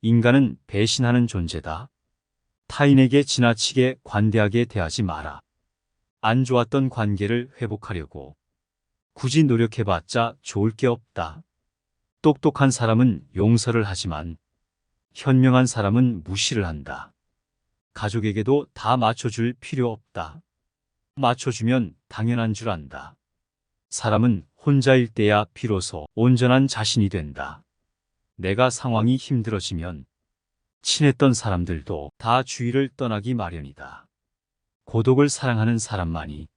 인간은 배신하는 존재다. 타인에게 지나치게 관대하게 대하지 마라. 안 좋았던 관계를 회복하려고 굳이 노력해봤자 좋을 게 없다. 똑똑한 사람은 용서를 하지만 현명한 사람은 무시를 한다. 가족에게도 다 맞춰줄 필요 없다. 맞춰주면 당연한 줄 안다. 사람은 혼자일 때야 비로소 온전한 자신이 된다. 내가 상황이 힘들어지면 친했던 사람들도 다 주위를 떠나기 마련이다. 고독을 사랑하는 사람만이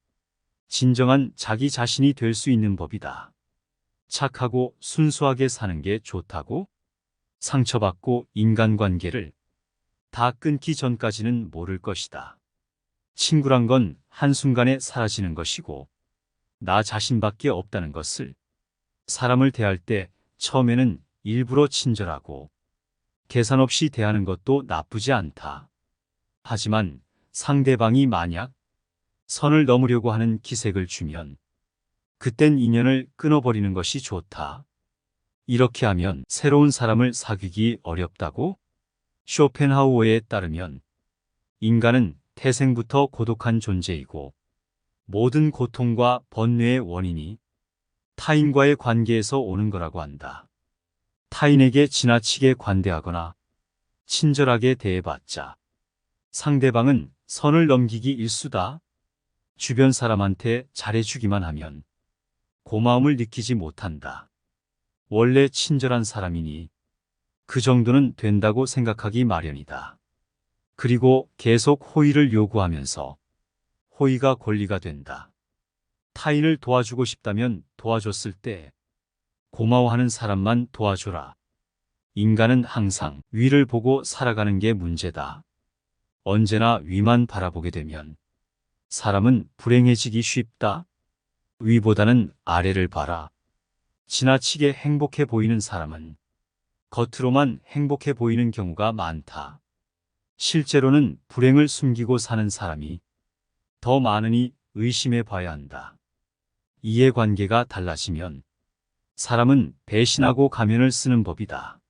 진정한 자기 자신이 될 수 있는 법이다. 착하고 순수하게 사는 게 좋다고? 상처받고 인간관계를 다 끊기 전까지는 모를 것이다. 친구란 건 한순간에 사라지는 것이고 나 자신밖에 없다는 것을 사람을 대할 때 처음에는 일부러 친절하고 계산 없이 대하는 것도 나쁘지 않다. 하지만 상대방이 만약 선을 넘으려고 하는 기색을 주면 그땐 인연을 끊어버리는 것이 좋다. 이렇게 하면 새로운 사람을 사귀기 어렵다고? 쇼펜하우어에 따르면 인간은 태생부터 고독한 존재이고 모든 고통과 번뇌의 원인이 타인과의 관계에서 오는 거라고 한다. 타인에게 지나치게 관대하거나 친절하게 대해봤자 상대방은 선을 넘기기 일수다. 주변 사람한테 잘해주기만 하면 고마움을 느끼지 못한다. 원래 친절한 사람이니 그 정도는 된다고 생각하기 마련이다. 그리고 계속 호의를 요구하면서 호의가 권리가 된다. 타인을 도와주고 싶다면 도와줬을 때 고마워하는 사람만 도와줘라. 인간은 항상 위를 보고 살아가는 게 문제다. 언제나 위만 바라보게 되면 사람은 불행해지기 쉽다. 위보다는 아래를 봐라. 지나치게 행복해 보이는 사람은 겉으로만 행복해 보이는 경우가 많다. 실제로는 불행을 숨기고 사는 사람이 더 많으니 의심해 봐야 한다. 이해관계가 달라지면 사람은 배신하고 가면을 쓰는 법이다.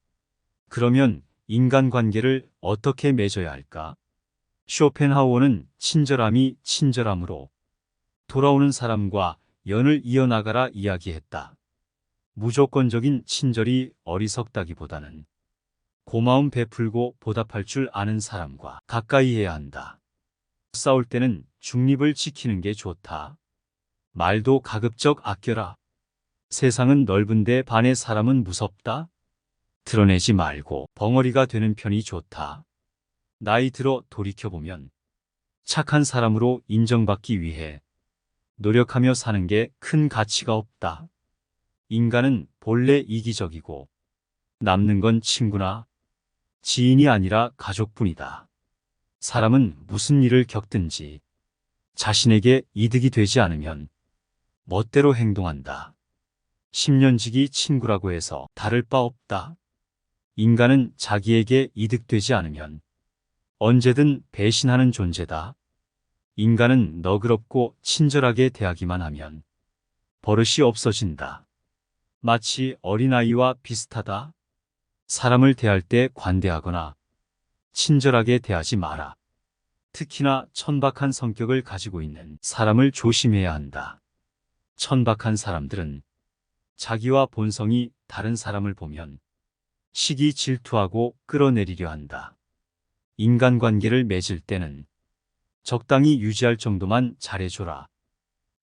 그러면 인간관계를 어떻게 맺어야 할까? 쇼펜하우어는 친절함이 친절함으로 돌아오는 사람과 연을 이어나가라 이야기했다. 무조건적인 친절이 어리석다기보다는 고마움 베풀고 보답할 줄 아는 사람과 가까이 해야 한다. 싸울 때는 중립을 지키는 게 좋다. 말도 가급적 아껴라. 세상은 넓은데 반의 사람은 무섭다. 드러내지 말고 벙어리가 되는 편이 좋다. 나이 들어 돌이켜보면 착한 사람으로 인정받기 위해 노력하며 사는 게 큰 가치가 없다. 인간은 본래 이기적이고 남는 건 친구나 지인이 아니라 가족뿐이다. 사람은 무슨 일을 겪든지 자신에게 이득이 되지 않으면 멋대로 행동한다. 10년지기 친구라고 해서 다를 바 없다. 인간은 자기에게 이득되지 않으면 언제든 배신하는 존재다. 인간은 너그럽고 친절하게 대하기만 하면 버릇이 없어진다. 마치 어린아이와 비슷하다. 사람을 대할 때 관대하거나 친절하게 대하지 마라. 특히나 천박한 성격을 가지고 있는 사람을 조심해야 한다. 천박한 사람들은 자기와 본성이 다른 사람을 보면 시기 질투하고 끌어내리려 한다. 인간관계를 맺을 때는 적당히 유지할 정도만 잘해줘라.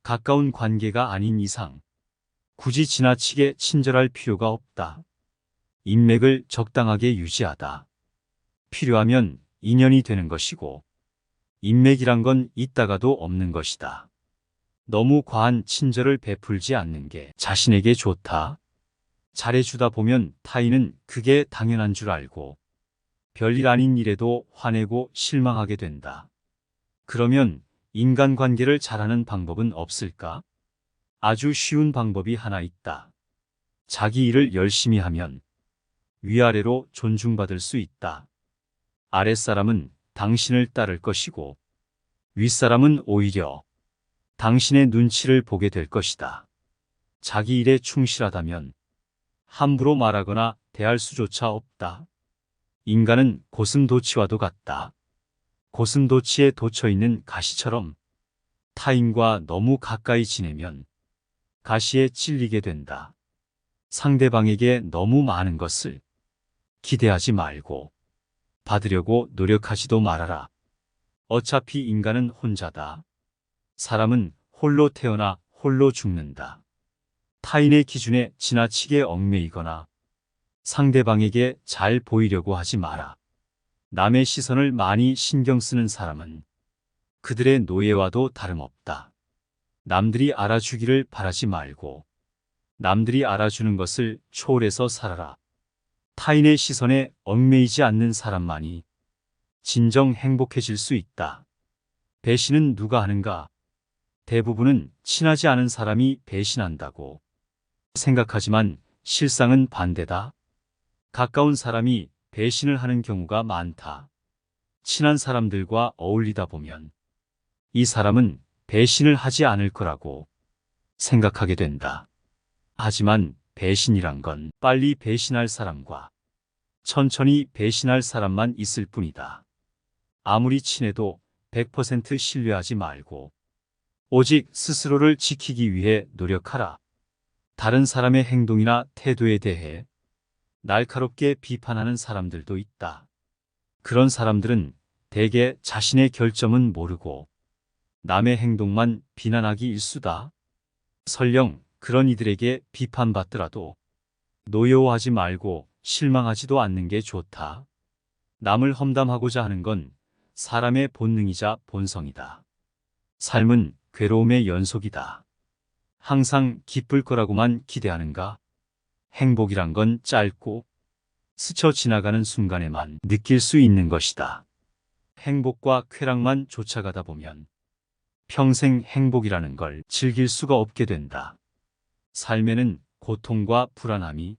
가까운 관계가 아닌 이상 굳이 지나치게 친절할 필요가 없다. 인맥을 적당하게 유지하다. 필요하면 인연이 되는 것이고 인맥이란 건 있다가도 없는 것이다. 너무 과한 친절을 베풀지 않는 게 자신에게 좋다. 잘해주다 보면 타인은 그게 당연한 줄 알고 별일 아닌 일에도 화내고 실망하게 된다. 그러면 인간관계를 잘하는 방법은 없을까? 아주 쉬운 방법이 하나 있다. 자기 일을 열심히 하면 위아래로 존중받을 수 있다. 아랫사람은 당신을 따를 것이고 윗사람은 오히려 당신의 눈치를 보게 될 것이다. 자기 일에 충실하다면 함부로 말하거나 대할 수조차 없다. 인간은 고슴도치와도 같다. 고슴도치에 돋쳐있는 가시처럼 타인과 너무 가까이 지내면 가시에 찔리게 된다. 상대방에게 너무 많은 것을 기대하지 말고 받으려고 노력하지도 말아라. 어차피 인간은 혼자다. 사람은 홀로 태어나 홀로 죽는다. 타인의 기준에 지나치게 얽매이거나 상대방에게 잘 보이려고 하지 마라. 남의 시선을 많이 신경 쓰는 사람은 그들의 노예와도 다름없다. 남들이 알아주기를 바라지 말고 남들이 알아주는 것을 초월해서 살아라. 타인의 시선에 얽매이지 않는 사람만이 진정 행복해질 수 있다. 배신은 누가 하는가? 대부분은 친하지 않은 사람이 배신한다고 생각하지만 실상은 반대다. 가까운 사람이 배신을 하는 경우가 많다. 친한 사람들과 어울리다 보면 이 사람은 배신을 하지 않을 거라고 생각하게 된다. 하지만 배신이란 건 빨리 배신할 사람과 천천히 배신할 사람만 있을 뿐이다. 아무리 친해도 100% 신뢰하지 말고 오직 스스로를 지키기 위해 노력하라. 다른 사람의 행동이나 태도에 대해 날카롭게 비판하는 사람들도 있다. 그런 사람들은 대개 자신의 결점은 모르고 남의 행동만 비난하기 일쑤다. 설령 그런 이들에게 비판받더라도 노여워하지 말고 실망하지도 않는 게 좋다. 남을 험담하고자 하는 건 사람의 본능이자 본성이다. 삶은 괴로움의 연속이다. 항상 기쁠 거라고만 기대하는가? 행복이란 건 짧고 스쳐 지나가는 순간에만 느낄 수 있는 것이다. 행복과 쾌락만 쫓아가다 보면 평생 행복이라는 걸 즐길 수가 없게 된다. 삶에는 고통과 불안함이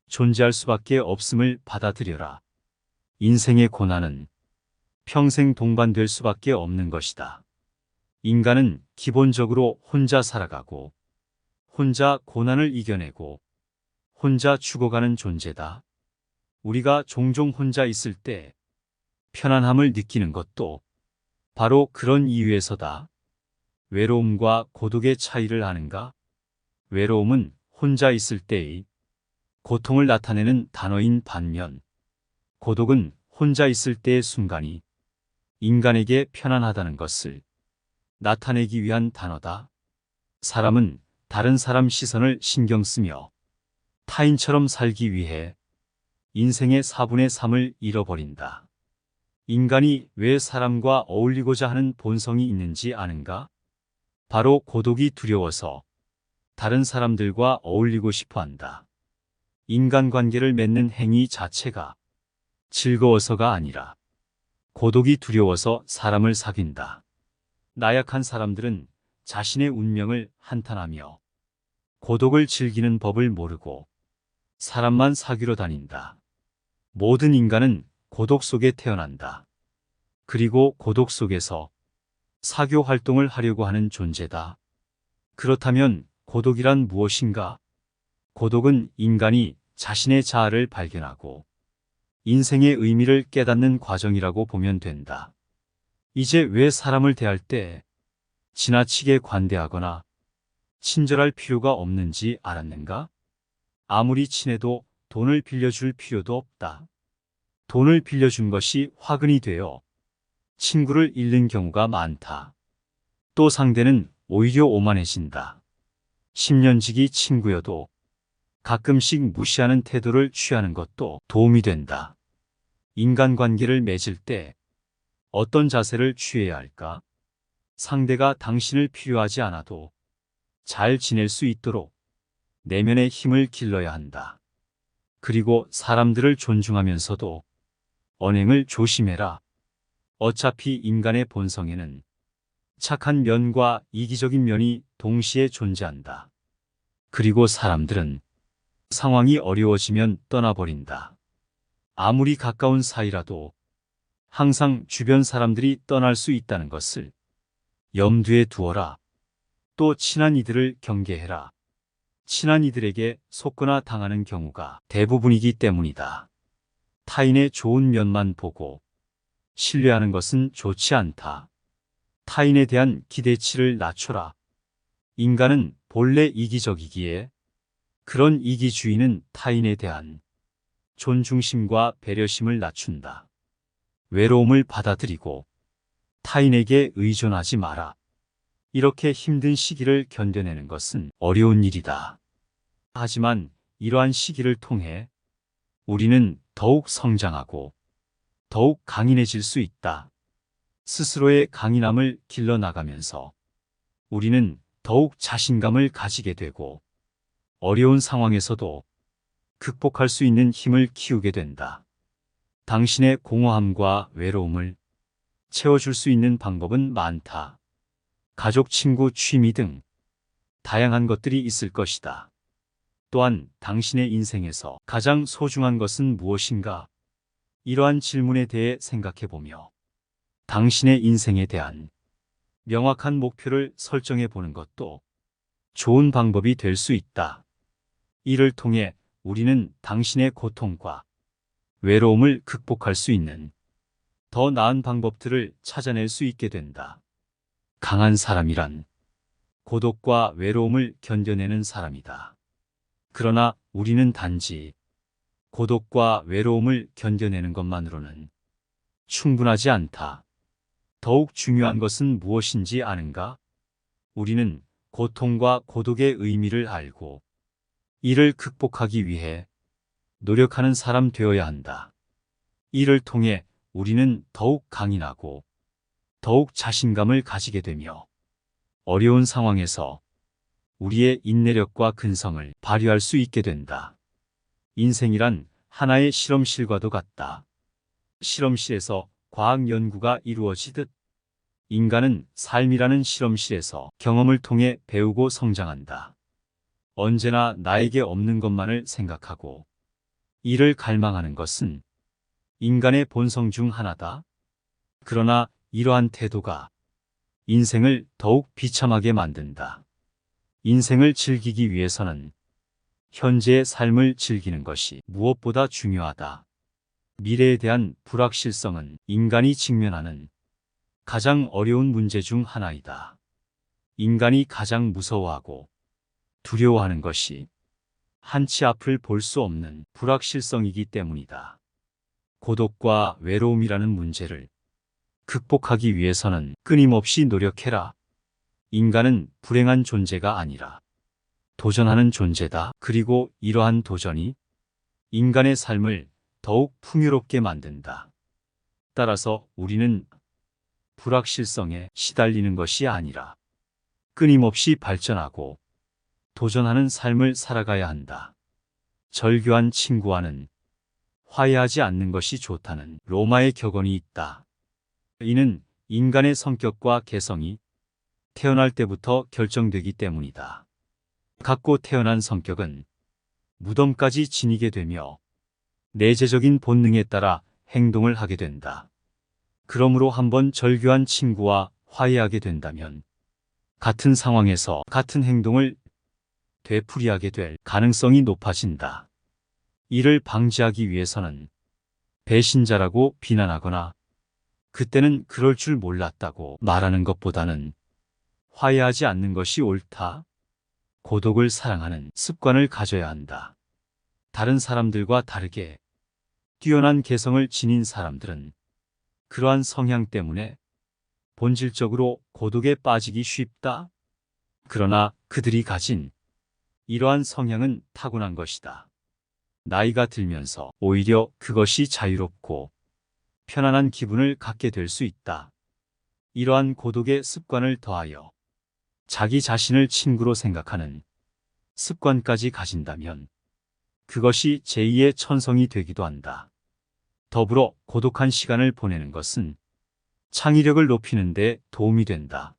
존재할 수밖에 없음을 받아들여라. 인생의 고난은 평생 동반될 수밖에 없는 것이다. 인간은 기본적으로 혼자 살아가고 혼자 고난을 이겨내고 혼자 죽어가는 존재다. 우리가 종종 혼자 있을 때 편안함을 느끼는 것도 바로 그런 이유에서다. 외로움과 고독의 차이를 아는가? 외로움은 혼자 있을 때의 고통을 나타내는 단어인 반면 고독은 혼자 있을 때의 순간이 인간에게 편안하다는 것을 나타내기 위한 단어다. 사람은 다른 사람 시선을 신경 쓰며 타인처럼 살기 위해 인생의 4분의 3을 잃어버린다. 인간이 왜 사람과 어울리고자 하는 본성이 있는지 아는가? 바로 고독이 두려워서 다른 사람들과 어울리고 싶어 한다. 인간관계를 맺는 행위 자체가 즐거워서가 아니라 고독이 두려워서 사람을 사귄다. 나약한 사람들은 자신의 운명을 한탄하며 고독을 즐기는 법을 모르고 사람만 사귀러 다닌다. 모든 인간은 고독 속에 태어난다. 그리고 고독 속에서 사교 활동을 하려고 하는 존재다. 그렇다면 고독이란 무엇인가? 고독은 인간이 자신의 자아를 발견하고 인생의 의미를 깨닫는 과정이라고 보면 된다. 이제 왜 사람을 대할 때 지나치게 관대하거나 친절할 필요가 없는지 알았는가? 아무리 친해도 돈을 빌려줄 필요도 없다. 돈을 빌려준 것이 화근이 되어 친구를 잃는 경우가 많다. 또 상대는 오히려 오만해진다. 10년지기 친구여도 가끔씩 무시하는 태도를 취하는 것도 도움이 된다. 인간관계를 맺을 때 어떤 자세를 취해야 할까? 상대가 당신을 필요하지 않아도 잘 지낼 수 있도록 내면의 힘을 길러야 한다. 그리고 사람들을 존중하면서도 언행을 조심해라. 어차피 인간의 본성에는 착한 면과 이기적인 면이 동시에 존재한다. 그리고 사람들은 상황이 어려워지면 떠나버린다. 아무리 가까운 사이라도 항상 주변 사람들이 떠날 수 있다는 것을 염두에 두어라. 또 친한 이들을 경계해라. 친한 이들에게 속거나 당하는 경우가 대부분이기 때문이다. 타인의 좋은 면만 보고 신뢰하는 것은 좋지 않다. 타인에 대한 기대치를 낮춰라. 인간은 본래 이기적이기에 그런 이기주의는 타인에 대한 존중심과 배려심을 낮춘다. 외로움을 받아들이고 타인에게 의존하지 마라. 이렇게 힘든 시기를 견뎌내는 것은 어려운 일이다. 하지만 이러한 시기를 통해 우리는 더욱 성장하고 더욱 강인해질 수 있다. 스스로의 강인함을 길러나가면서 우리는 더욱 자신감을 가지게 되고 어려운 상황에서도 극복할 수 있는 힘을 키우게 된다. 당신의 공허함과 외로움을 채워줄 수 있는 방법은 많다. 가족, 친구, 취미 등 다양한 것들이 있을 것이다. 또한 당신의 인생에서 가장 소중한 것은 무엇인가? 이러한 질문에 대해 생각해보며 당신의 인생에 대한 명확한 목표를 설정해 보는 것도 좋은 방법이 될 수 있다. 이를 통해 우리는 당신의 고통과 외로움을 극복할 수 있는 더 나은 방법들을 찾아낼 수 있게 된다. 강한 사람이란 고독과 외로움을 견뎌내는 사람이다. 그러나 우리는 단지 고독과 외로움을 견뎌내는 것만으로는 충분하지 않다. 더욱 중요한 것은 무엇인지 아는가? 우리는 고통과 고독의 의미를 알고 이를 극복하기 위해 노력하는 사람 되어야 한다. 이를 통해 우리는 더욱 강인하고 더욱 자신감을 가지게 되며 어려운 상황에서 우리의 인내력과 근성을 발휘할 수 있게 된다. 인생이란 하나의 실험실과도 같다. 실험실에서 과학 연구가 이루어지듯 인간은 삶이라는 실험실에서 경험을 통해 배우고 성장한다. 언제나 나에게 없는 것만을 생각하고 이를 갈망하는 것은 인간의 본성 중 하나다. 그러나 이러한 태도가 인생을 더욱 비참하게 만든다. 인생을 즐기기 위해서는 현재의 삶을 즐기는 것이 무엇보다 중요하다. 미래에 대한 불확실성은 인간이 직면하는 가장 어려운 문제 중 하나이다. 인간이 가장 무서워하고 두려워하는 것이 한치 앞을 볼 수 없는 불확실성이기 때문이다. 고독과 외로움이라는 문제를 극복하기 위해서는 끊임없이 노력해라. 인간은 불행한 존재가 아니라 도전하는 존재다. 그리고 이러한 도전이 인간의 삶을 더욱 풍요롭게 만든다. 따라서 우리는 불확실성에 시달리는 것이 아니라 끊임없이 발전하고 도전하는 삶을 살아가야 한다. 절교한 친구와는 화해하지 않는 것이 좋다는 로마의 격언이 있다. 이는 인간의 성격과 개성이 태어날 때부터 결정되기 때문이다. 갖고 태어난 성격은 무덤까지 지니게 되며 내재적인 본능에 따라 행동을 하게 된다. 그러므로 한번 절교한 친구와 화해하게 된다면 같은 상황에서 같은 행동을 되풀이하게 될 가능성이 높아진다. 이를 방지하기 위해서는 배신자라고 비난하거나 그때는 그럴 줄 몰랐다고 말하는 것보다는 화해하지 않는 것이 옳다. 고독을 사랑하는 습관을 가져야 한다. 다른 사람들과 다르게 뛰어난 개성을 지닌 사람들은 그러한 성향 때문에 본질적으로 고독에 빠지기 쉽다. 그러나 그들이 가진 이러한 성향은 타고난 것이다. 나이가 들면서 오히려 그것이 자유롭고 편안한 기분을 갖게 될 수 있다. 이러한 고독의 습관을 더하여 자기 자신을 친구로 생각하는 습관까지 가진다면 그것이 제2의 천성이 되기도 한다. 더불어 고독한 시간을 보내는 것은 창의력을 높이는 데 도움이 된다.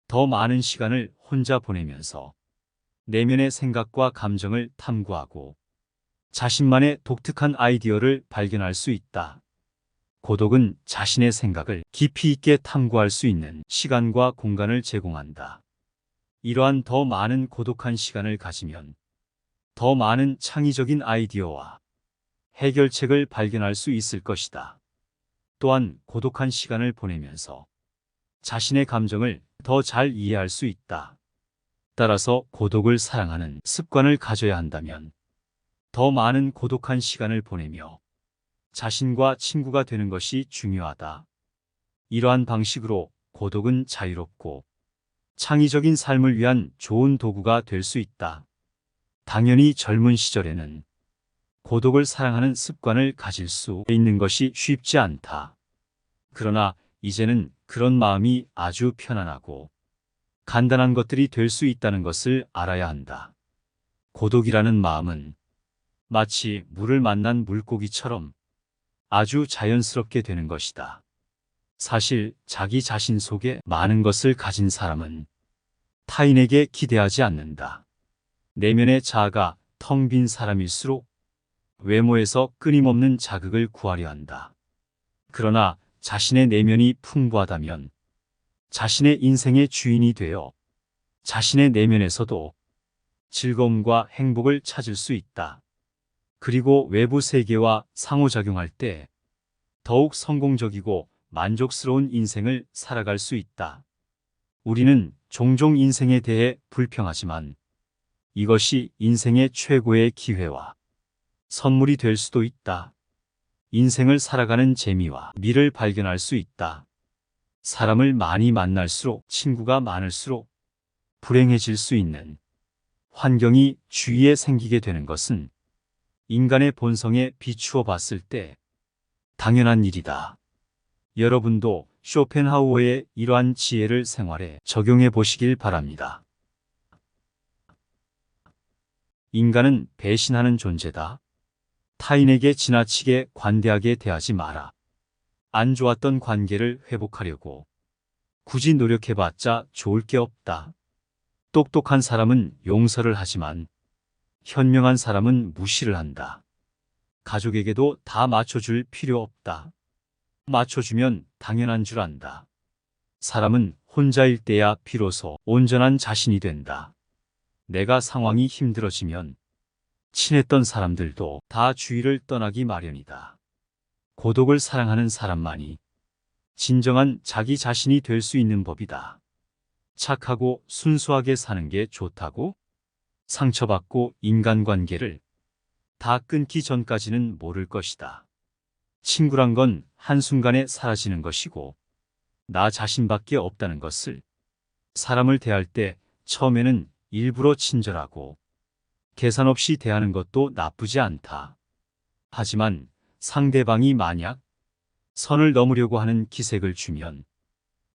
더 많은 시간을 혼자 보내면서 내면의 생각과 감정을 탐구하고 자신만의 독특한 아이디어를 발견할 수 있다. 고독은 자신의 생각을 깊이 있게 탐구할 수 있는 시간과 공간을 제공한다. 이러한 더 많은 고독한 시간을 가지면 더 많은 창의적인 아이디어와 해결책을 발견할 수 있을 것이다. 또한 고독한 시간을 보내면서 자신의 감정을 더 잘 이해할 수 있다. 따라서 고독을 사랑하는 습관을 가져야 한다면 더 많은 고독한 시간을 보내며 자신과 친구가 되는 것이 중요하다. 이러한 방식으로 고독은 자유롭고 창의적인 삶을 위한 좋은 도구가 될 수 있다. 당연히 젊은 시절에는 고독을 사랑하는 습관을 가질 수 있는 것이 쉽지 않다. 그러나 이제는 그런 마음이 아주 편안하고 간단한 것들이 될 수 있다는 것을 알아야 한다. 고독이라는 마음은 마치 물을 만난 물고기처럼 아주 자연스럽게 되는 것이다. 사실 자기 자신 속에 많은 것을 가진 사람은 타인에게 기대하지 않는다. 내면의 자아가 텅 빈 사람일수록 외모에서 끊임없는 자극을 구하려 한다. 그러나 자신의 내면이 풍부하다면 자신의 인생의 주인이 되어 자신의 내면에서도 즐거움과 행복을 찾을 수 있다. 그리고 외부 세계와 상호작용할 때 더욱 성공적이고 만족스러운 인생을 살아갈 수 있다. 우리는 종종 인생에 대해 불평하지만 이것이 인생의 최고의 기회와 선물이 될 수도 있다. 인생을 살아가는 재미와 미를 발견할 수 있다. 사람을 많이 만날수록 친구가 많을수록 불행해질 수 있는 환경이 주위에 생기게 되는 것은 인간의 본성에 비추어 봤을 때 당연한 일이다. 여러분도 쇼펜하우어의 이러한 지혜를 생활에 적용해 보시길 바랍니다. 인간은 배신하는 존재다. 타인에게 지나치게 관대하게 대하지 마라. 안 좋았던 관계를 회복하려고 굳이 노력해봤자 좋을 게 없다. 똑똑한 사람은 용서를 하지만 현명한 사람은 무시를 한다. 가족에게도 다 맞춰줄 필요 없다. 맞춰주면 당연한 줄 안다. 사람은 혼자일 때야 비로소 온전한 자신이 된다. 내가 상황이 힘들어지면 친했던 사람들도 다 주위를 떠나기 마련이다. 고독을 사랑하는 사람만이 진정한 자기 자신이 될 수 있는 법이다. 착하고 순수하게 사는 게 좋다고? 상처받고 인간관계를 다 끊기 전까지는 모를 것이다. 친구란 건 한순간에 사라지는 것이고 나 자신밖에 없다는 것을 사람을 대할 때 처음에는 일부러 친절하고 계산 없이 대하는 것도 나쁘지 않다. 하지만 상대방이 만약 선을 넘으려고 하는 기색을 주면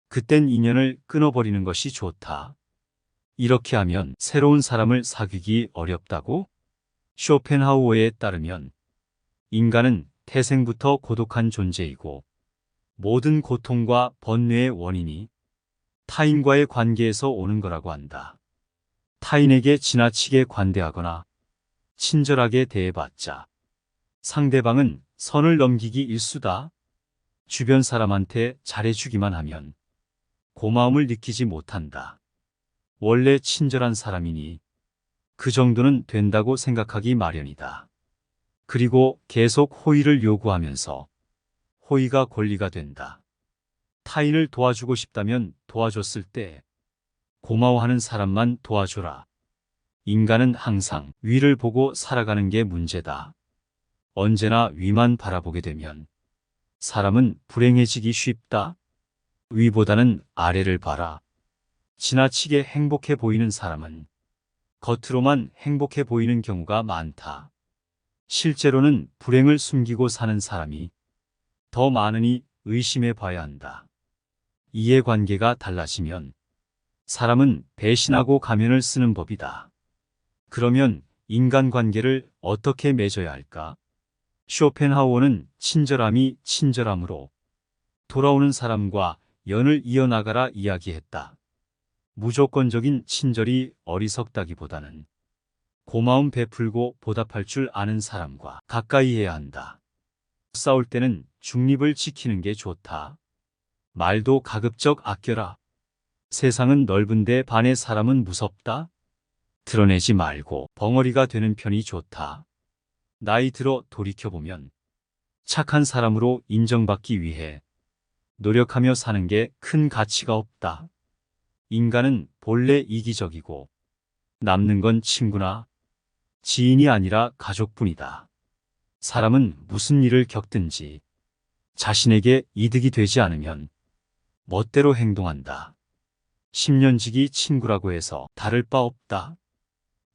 그땐 인연을 끊어버리는 것이 좋다. 이렇게 하면 새로운 사람을 사귀기 어렵다고? 쇼펜하우어에 따르면 인간은 태생부터 고독한 존재이고 모든 고통과 번뇌의 원인이 타인과의 관계에서 오는 거라고 한다. 타인에게 지나치게 관대하거나 친절하게 대해봤자 상대방은 선을 넘기기 일수다. 주변 사람한테 잘해주기만 하면 고마움을 느끼지 못한다. 원래 친절한 사람이니 그 정도는 된다고 생각하기 마련이다. 그리고 계속 호의를 요구하면서 호의가 권리가 된다. 타인을 도와주고 싶다면 도와줬을 때 고마워하는 사람만 도와줘라. 인간은 항상 위를 보고 살아가는 게 문제다. 언제나 위만 바라보게 되면 사람은 불행해지기 쉽다. 위보다는 아래를 봐라. 지나치게 행복해 보이는 사람은 겉으로만 행복해 보이는 경우가 많다. 실제로는 불행을 숨기고 사는 사람이 더 많으니 의심해 봐야 한다. 이해관계가 달라지면 사람은 배신하고 가면을 쓰는 법이다. 그러면 인간관계를 어떻게 맺어야 할까? 쇼펜하우어는 친절함이 친절함으로 돌아오는 사람과 연을 이어나가라 이야기했다. 무조건적인 친절이 어리석다기보다는 고마움 베풀고 보답할 줄 아는 사람과 가까이 해야 한다. 싸울 때는 중립을 지키는 게 좋다. 말도 가급적 아껴라. 세상은 넓은데 반의 사람은 무섭다. 드러내지 말고 벙어리가 되는 편이 좋다. 나이 들어 돌이켜보면 착한 사람으로 인정받기 위해 노력하며 사는 게 큰 가치가 없다. 인간은 본래 이기적이고 남는 건 친구나 지인이 아니라 가족뿐이다. 사람은 무슨 일을 겪든지 자신에게 이득이 되지 않으면 멋대로 행동한다. 10년지기 친구라고 해서 다를 바 없다.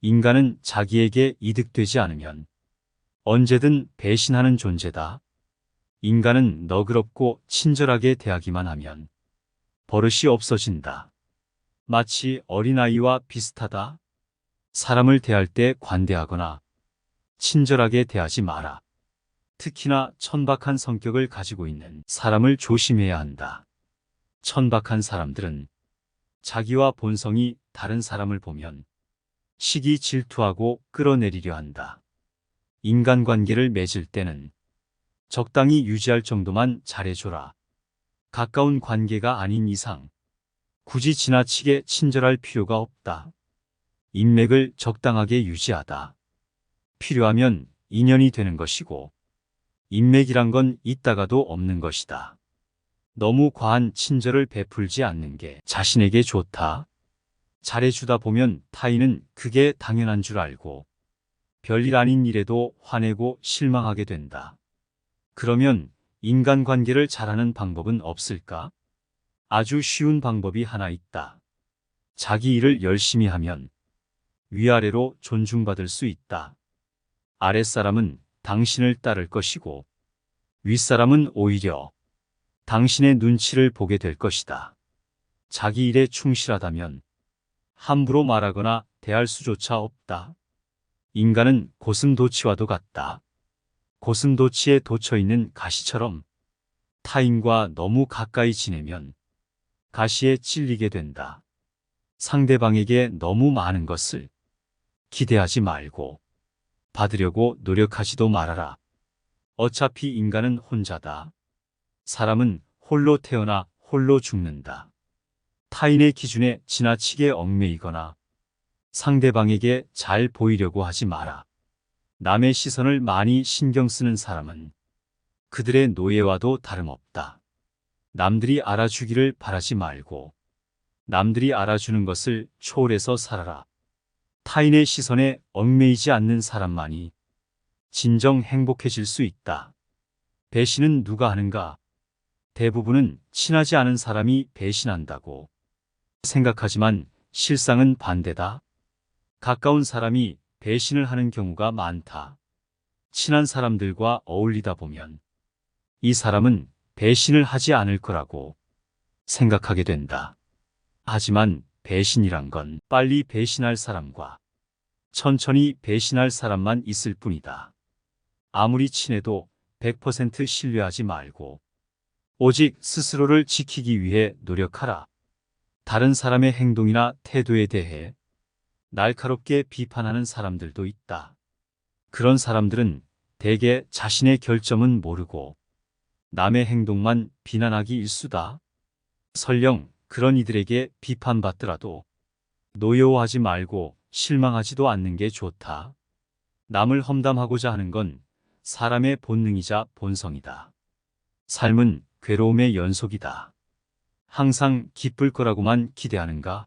인간은 자기에게 이득되지 않으면 언제든 배신하는 존재다. 인간은 너그럽고 친절하게 대하기만 하면 버릇이 없어진다. 마치 어린아이와 비슷하다. 사람을 대할 때 관대하거나 친절하게 대하지 마라. 특히나 천박한 성격을 가지고 있는 사람을 조심해야 한다. 천박한 사람들은 자기와 본성이 다른 사람을 보면 시기 질투하고 끌어내리려 한다. 인간관계를 맺을 때는 적당히 유지할 정도만 잘해줘라. 가까운 관계가 아닌 이상 굳이 지나치게 친절할 필요가 없다. 인맥을 적당하게 유지하다. 필요하면 인연이 되는 것이고 인맥이란 건 있다가도 없는 것이다. 너무 과한 친절을 베풀지 않는 게 자신에게 좋다. 잘해주다 보면 타인은 그게 당연한 줄 알고 별일 아닌 일에도 화내고 실망하게 된다. 그러면 인간관계를 잘하는 방법은 없을까? 아주 쉬운 방법이 하나 있다. 자기 일을 열심히 하면 위아래로 존중받을 수 있다. 아랫사람은 당신을 따를 것이고 윗사람은 오히려 당신의 눈치를 보게 될 것이다. 자기 일에 충실하다면 함부로 말하거나 대할 수조차 없다. 인간은 고슴도치와도 같다. 고슴도치에 돋쳐있는 가시처럼 타인과 너무 가까이 지내면 가시에 찔리게 된다. 상대방에게 너무 많은 것을 기대하지 말고 받으려고 노력하지도 말아라. 어차피 인간은 혼자다. 사람은 홀로 태어나 홀로 죽는다. 타인의 기준에 지나치게 얽매이거나 상대방에게 잘 보이려고 하지 마라. 남의 시선을 많이 신경 쓰는 사람은 그들의 노예와도 다름없다. 남들이 알아주기를 바라지 말고 남들이 알아주는 것을 초월해서 살아라. 타인의 시선에 얽매이지 않는 사람만이 진정 행복해질 수 있다. 배신은 누가 하는가? 대부분은 친하지 않은 사람이 배신한다고 생각하지만 실상은 반대다. 가까운 사람이 배신을 하는 경우가 많다. 친한 사람들과 어울리다 보면 이 사람은 배신을 하지 않을 거라고 생각하게 된다. 하지만 배신이란 건 빨리 배신할 사람과 천천히 배신할 사람만 있을 뿐이다. 아무리 친해도 100% 신뢰하지 말고 오직 스스로를 지키기 위해 노력하라. 다른 사람의 행동이나 태도에 대해 날카롭게 비판하는 사람들도 있다. 그런 사람들은 대개 자신의 결점은 모르고 남의 행동만 비난하기 일쑤다. 설령 그런 이들에게 비판받더라도 노여워하지 말고 실망하지도 않는 게 좋다. 남을 험담하고자 하는 건 사람의 본능이자 본성이다. 삶은 괴로움의 연속이다. 항상 기쁠 거라고만 기대하는가?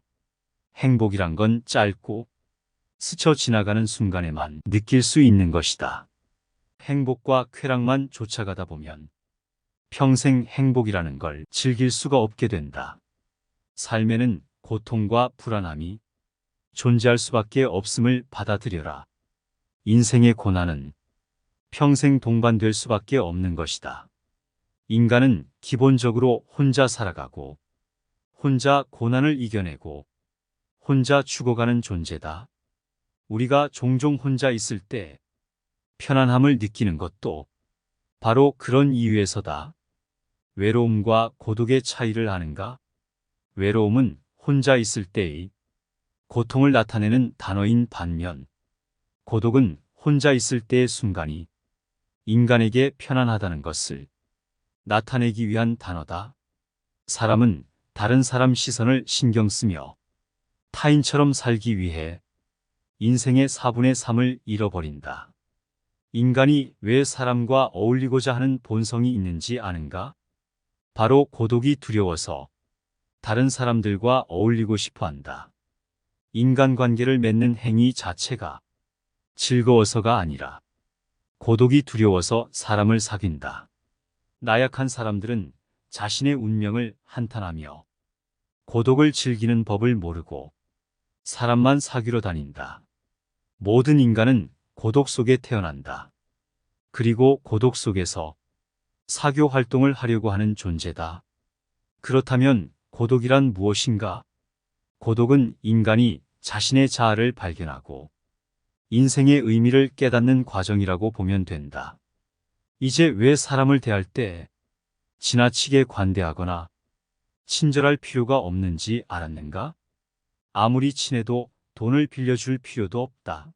행복이란 건 짧고 스쳐 지나가는 순간에만 느낄 수 있는 것이다. 행복과 쾌락만 쫓아가다 보면 평생 행복이라는 걸 즐길 수가 없게 된다. 삶에는 고통과 불안함이 존재할 수밖에 없음을 받아들여라. 인생의 고난은 평생 동반될 수밖에 없는 것이다. 인간은 기본적으로 혼자 살아가고 혼자 고난을 이겨내고 혼자 죽어가는 존재다. 우리가 종종 혼자 있을 때 편안함을 느끼는 것도 바로 그런 이유에서다. 외로움과 고독의 차이를 아는가? 외로움은 혼자 있을 때의 고통을 나타내는 단어인 반면 고독은 혼자 있을 때의 순간이 인간에게 편안하다는 것을 나타내기 위한 단어다. 사람은 다른 사람 시선을 신경 쓰며 타인처럼 살기 위해 인생의 4분의 3을 잃어버린다. 인간이 왜 사람과 어울리고자 하는 본성이 있는지 아는가? 바로 고독이 두려워서 다른 사람들과 어울리고 싶어 한다. 인간관계를 맺는 행위 자체가 즐거워서가 아니라 고독이 두려워서 사람을 사귄다. 나약한 사람들은 자신의 운명을 한탄하며 고독을 즐기는 법을 모르고 사람만 사귀러 다닌다. 모든 인간은 고독 속에 태어난다. 그리고 고독 속에서 사교 활동을 하려고 하는 존재다. 그렇다면 고독이란 무엇인가? 고독은 인간이 자신의 자아를 발견하고 인생의 의미를 깨닫는 과정이라고 보면 된다. 이제 왜 사람을 대할 때 지나치게 관대하거나 친절할 필요가 없는지 알았는가? 아무리 친해도 돈을 빌려줄 필요도 없다.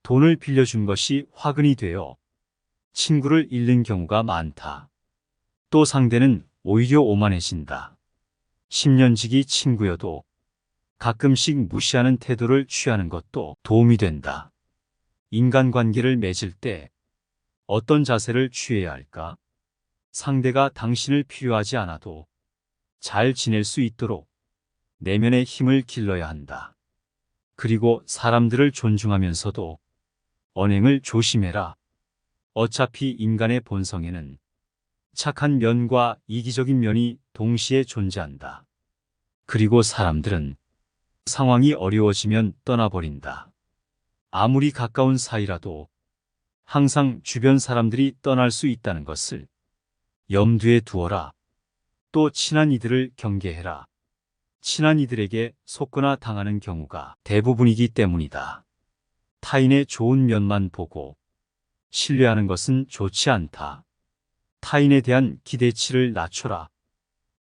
돈을 빌려준 것이 화근이 되어 친구를 잃는 경우가 많다. 또 상대는 오히려 오만해진다. 10년지기 친구여도 가끔씩 무시하는 태도를 취하는 것도 도움이 된다. 인간관계를 맺을 때 어떤 자세를 취해야 할까? 상대가 당신을 필요하지 않아도 잘 지낼 수 있도록 내면의 힘을 길러야 한다. 그리고 사람들을 존중하면서도 언행을 조심해라. 어차피 인간의 본성에는 착한 면과 이기적인 면이 동시에 존재한다. 그리고 사람들은 상황이 어려워지면 떠나버린다. 아무리 가까운 사이라도 항상 주변 사람들이 떠날 수 있다는 것을 염두에 두어라. 또 친한 이들을 경계해라. 친한 이들에게 속거나 당하는 경우가 대부분이기 때문이다. 타인의 좋은 면만 보고 신뢰하는 것은 좋지 않다. 타인에 대한 기대치를 낮춰라.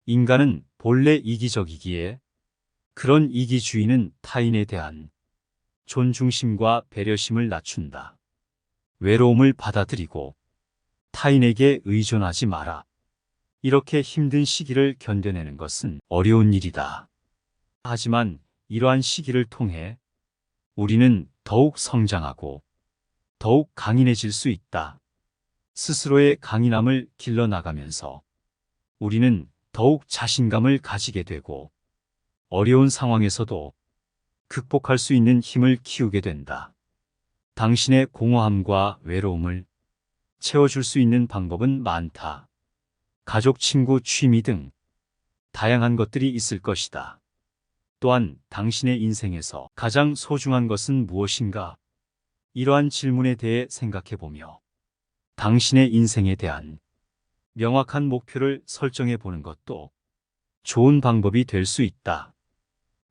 인간은 본래 이기적이기에 그런 이기주의는 타인에 대한 존중심과 배려심을 낮춘다. 외로움을 받아들이고 타인에게 의존하지 마라. 이렇게 힘든 시기를 견뎌내는 것은 어려운 일이다. 하지만 이러한 시기를 통해 우리는 더욱 성장하고 더욱 강인해질 수 있다. 스스로의 강인함을 길러나가면서 우리는 더욱 자신감을 가지게 되고 어려운 상황에서도 극복할 수 있는 힘을 키우게 된다. 당신의 공허함과 외로움을 채워줄 수 있는 방법은 많다. 가족, 친구, 취미 등 다양한 것들이 있을 것이다. 또한 당신의 인생에서 가장 소중한 것은 무엇인가? 이러한 질문에 대해 생각해보며 당신의 인생에 대한 명확한 목표를 설정해 보는 것도 좋은 방법이 될 수 있다.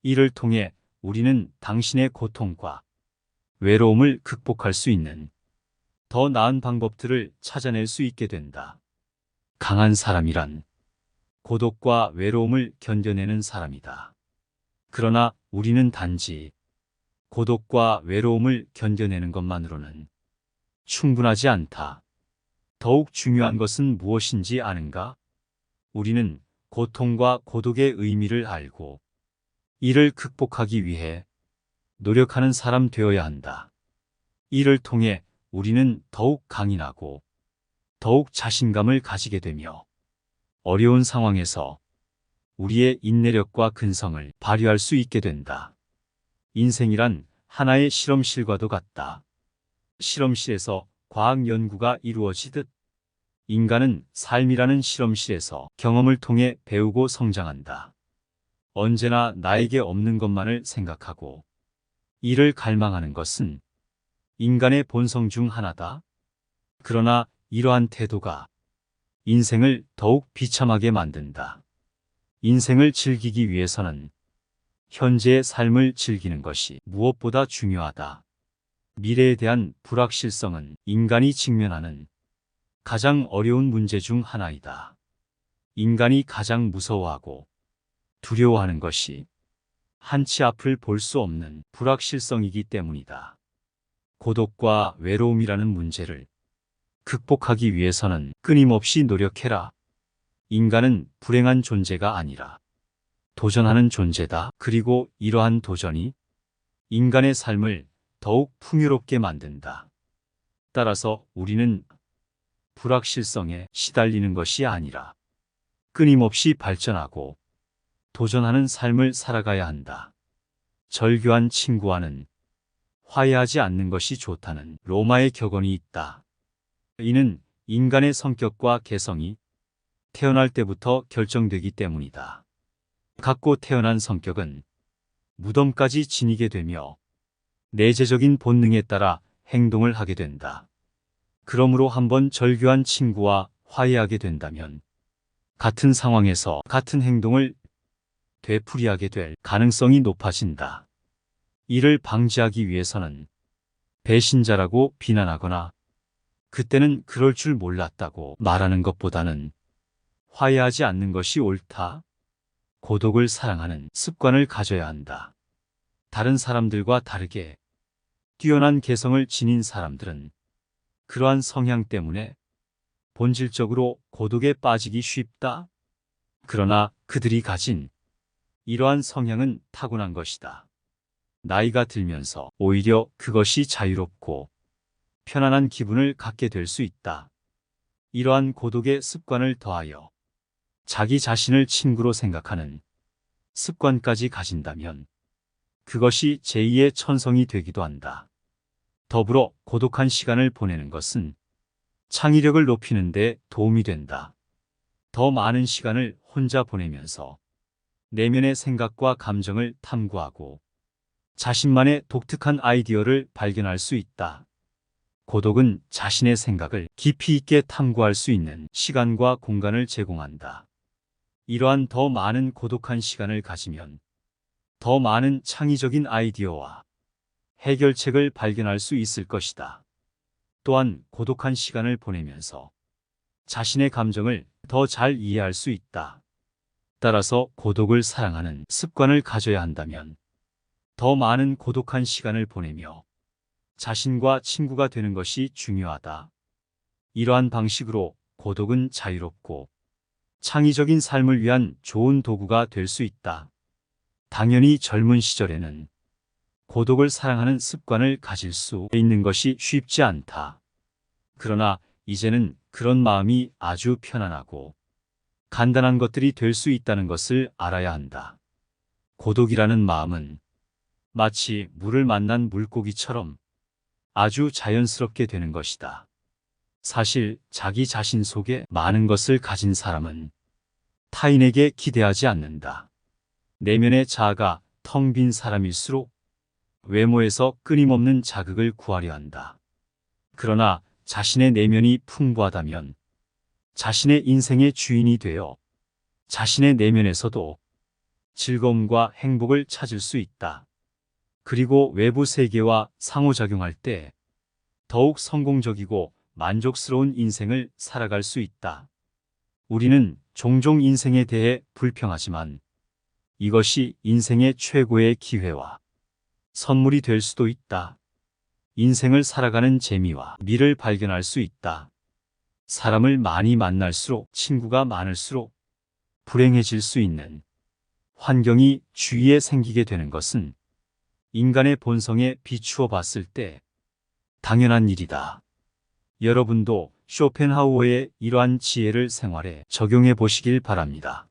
이를 통해 우리는 당신의 고통과 외로움을 극복할 수 있는 더 나은 방법들을 찾아낼 수 있게 된다. 강한 사람이란 고독과 외로움을 견뎌내는 사람이다. 그러나 우리는 단지 고독과 외로움을 견뎌내는 것만으로는 충분하지 않다. 더욱 중요한 것은 무엇인지 아는가? 우리는 고통과 고독의 의미를 알고 이를 극복하기 위해 노력하는 사람 되어야 한다. 이를 통해 우리는 더욱 강인하고 더욱 자신감을 가지게 되며 어려운 상황에서 우리의 인내력과 근성을 발휘할 수 있게 된다. 인생이란 하나의 실험실과도 같다. 실험실에서 과학 연구가 이루어지듯 인간은 삶이라는 실험실에서 경험을 통해 배우고 성장한다. 언제나 나에게 없는 것만을 생각하고 이를 갈망하는 것은 인간의 본성 중 하나다. 그러나 이러한 태도가 인생을 더욱 비참하게 만든다. 인생을 즐기기 위해서는 현재의 삶을 즐기는 것이 무엇보다 중요하다. 미래에 대한 불확실성은 인간이 직면하는 가장 어려운 문제 중 하나이다. 인간이 가장 무서워하고 두려워하는 것이 한치 앞을 볼 수 없는 불확실성이기 때문이다. 고독과 외로움이라는 문제를 극복하기 위해서는 끊임없이 노력해라. 인간은 불행한 존재가 아니라 도전하는 존재다. 그리고 이러한 도전이 인간의 삶을 더욱 풍요롭게 만든다. 따라서 우리는 불확실성에 시달리는 것이 아니라 끊임없이 발전하고 도전하는 삶을 살아가야 한다. 절교한 친구와는 화해하지 않는 것이 좋다는 로마의 격언이 있다. 이는 인간의 성격과 개성이 태어날 때부터 결정되기 때문이다. 갖고 태어난 성격은 무덤까지 지니게 되며 내재적인 본능에 따라 행동을 하게 된다. 그러므로 한번 절교한 친구와 화해하게 된다면 같은 상황에서 같은 행동을 되풀이하게 될 가능성이 높아진다. 이를 방지하기 위해서는 배신자라고 비난하거나 그때는 그럴 줄 몰랐다고 말하는 것보다는 화해하지 않는 것이 옳다. 고독을 사랑하는 습관을 가져야 한다. 다른 사람들과 다르게 뛰어난 개성을 지닌 사람들은 그러한 성향 때문에 본질적으로 고독에 빠지기 쉽다. 그러나 그들이 가진 이러한 성향은 타고난 것이다. 나이가 들면서 오히려 그것이 자유롭고 편안한 기분을 갖게 될 수 있다. 이러한 고독의 습관을 더하여 자기 자신을 친구로 생각하는 습관까지 가진다면 그것이 제2의 천성이 되기도 한다. 더불어 고독한 시간을 보내는 것은 창의력을 높이는 데 도움이 된다. 더 많은 시간을 혼자 보내면서 내면의 생각과 감정을 탐구하고 자신만의 독특한 아이디어를 발견할 수 있다. 고독은 자신의 생각을 깊이 있게 탐구할 수 있는 시간과 공간을 제공한다. 이러한 더 많은 고독한 시간을 가지면 더 많은 창의적인 아이디어와 해결책을 발견할 수 있을 것이다. 또한 고독한 시간을 보내면서 자신의 감정을 더 잘 이해할 수 있다. 따라서 고독을 사랑하는 습관을 가져야 한다면 더 많은 고독한 시간을 보내며 자신과 친구가 되는 것이 중요하다. 이러한 방식으로 고독은 자유롭고 창의적인 삶을 위한 좋은 도구가 될 수 있다. 당연히 젊은 시절에는 고독을 사랑하는 습관을 가질 수 있는 것이 쉽지 않다. 그러나 이제는 그런 마음이 아주 편안하고 간단한 것들이 될 수 있다는 것을 알아야 한다. 고독이라는 마음은 마치 물을 만난 물고기처럼 아주 자연스럽게 되는 것이다. 사실 자기 자신 속에 많은 것을 가진 사람은 타인에게 기대하지 않는다. 내면의 자아가 텅 빈 사람일수록 외모에서 끊임없는 자극을 구하려 한다. 그러나 자신의 내면이 풍부하다면 자신의 인생의 주인이 되어 자신의 내면에서도 즐거움과 행복을 찾을 수 있다. 그리고 외부 세계와 상호작용할 때 더욱 성공적이고 만족스러운 인생을 살아갈 수 있다. 우리는 종종 인생에 대해 불평하지만 이것이 인생의 최고의 기회와 선물이 될 수도 있다. 인생을 살아가는 재미와 미를 발견할 수 있다. 사람을 많이 만날수록 친구가 많을수록 불행해질 수 있는 환경이 주위에 생기게 되는 것은 인간의 본성에 비추어 봤을 때 당연한 일이다. 여러분도 쇼펜하우어의 이러한 지혜를 생활에 적용해 보시길 바랍니다.